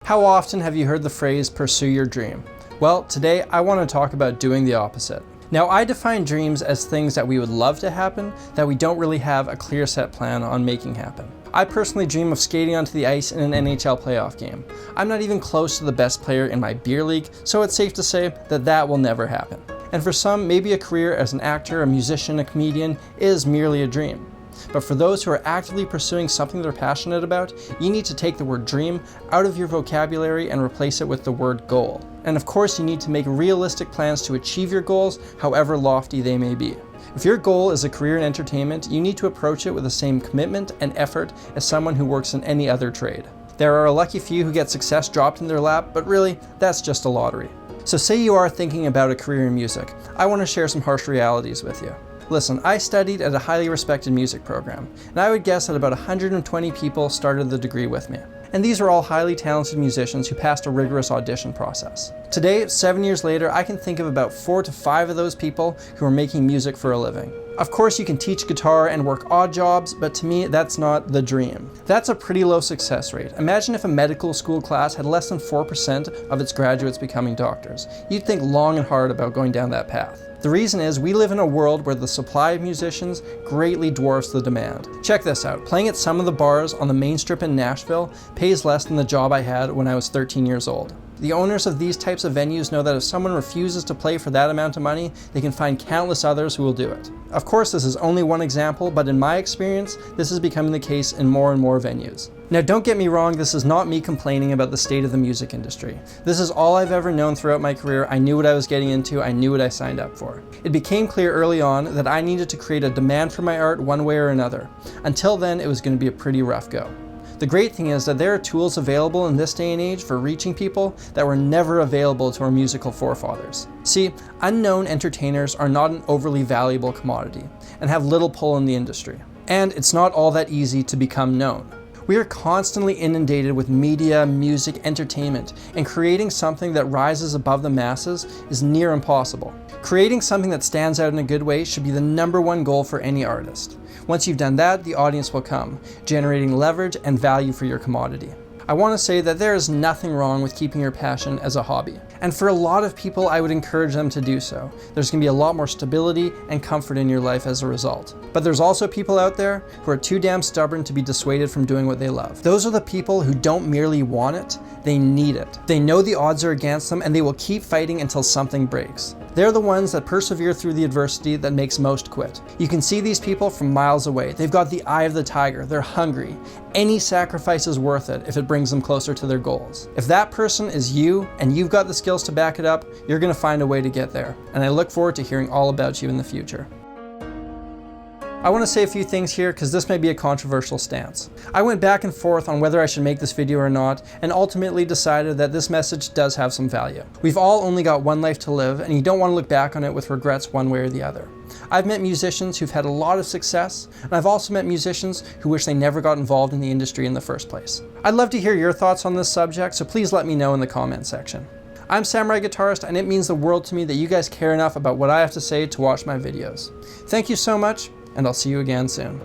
How often have you heard the phrase, pursue your dream? Well, today I want to talk about doing the opposite. Now, I define dreams as things that we would love to happen, that we don't really have a clear set plan on making happen. I personally dream of skating onto the ice in an NHL playoff game. I'm not even close to the best player in my beer league, so it's safe to say that that will never happen. And for some, maybe a career as an actor, a musician, a comedian is merely a dream. But for those who are actively pursuing something they're passionate about, you need to take the word dream out of your vocabulary and replace it with the word goal. And of course, you need to make realistic plans to achieve your goals, however lofty they may be. If your goal is a career in entertainment, you need to approach it with the same commitment and effort as someone who works in any other trade. There are a lucky few who get success dropped in their lap, but really, that's just a lottery. So say you are thinking about a career in music. I want to share some harsh realities with you. Listen, I studied at a highly respected music program, and I would guess that about 120 people started the degree with me. And these are all highly talented musicians who passed a rigorous audition process. Today, 7 years later, I can think of about 4 to 5 of those people who are making music for a living. Of course, you can teach guitar and work odd jobs, but to me, that's not the dream. That's a pretty low success rate. Imagine if a medical school class had less than 4% of its graduates becoming doctors. You'd think long and hard about going down that path. The reason is we live in a world where the supply of musicians greatly dwarfs the demand. Check this out. Playing at some of the bars on the main strip in Nashville pays less than the job I had when I was 13 years old. The owners of these types of venues know that if someone refuses to play for that amount of money, they can find countless others who will do it. Of course, this is only one example, but in my experience, this is becoming the case in more and more venues. Now, don't get me wrong, this is not me complaining about the state of the music industry. This is all I've ever known throughout my career. I knew what I was getting into, I knew what I signed up for. It became clear early on that I needed to create a demand for my art one way or another. Until then, it was going to be a pretty rough go. The great thing is that there are tools available in this day and age for reaching people that were never available to our musical forefathers. See, unknown entertainers are not an overly valuable commodity and have little pull in the industry. And it's not all that easy to become known. We are constantly inundated with media, music, entertainment, and creating something that rises above the masses is near impossible. Creating something that stands out in a good way should be the #1 goal for any artist. Once you've done that, the audience will come, generating leverage and value for your commodity. I want to say that there is nothing wrong with keeping your passion as a hobby. And for a lot of people, I would encourage them to do so. There's going to be a lot more stability and comfort in your life as a result. But there's also people out there who are too damn stubborn to be dissuaded from doing what they love. Those are the people who don't merely want it, they need it. They know the odds are against them and they will keep fighting until something breaks. They're the ones that persevere through the adversity that makes most quit. You can see these people from miles away. They've got the eye of the tiger. They're hungry. Any sacrifice is worth it if it brings them closer to their goals. If that person is you and you've got the skills to back it up, you're going to find a way to get there. And I look forward to hearing all about you in the future. I want to say a few things here because this may be a controversial stance. I went back and forth on whether I should make this video or not, and ultimately decided that this message does have some value. We've all only got one life to live, and you don't want to look back on it with regrets one way or the other. I've met musicians who've had a lot of success, and I've also met musicians who wish they never got involved in the industry in the first place. I'd love to hear your thoughts on this subject, so please let me know in the comment section. I'm Samurai Guitarist, and it means the world to me that you guys care enough about what I have to say to watch my videos. Thank you so much, and I'll see you again soon.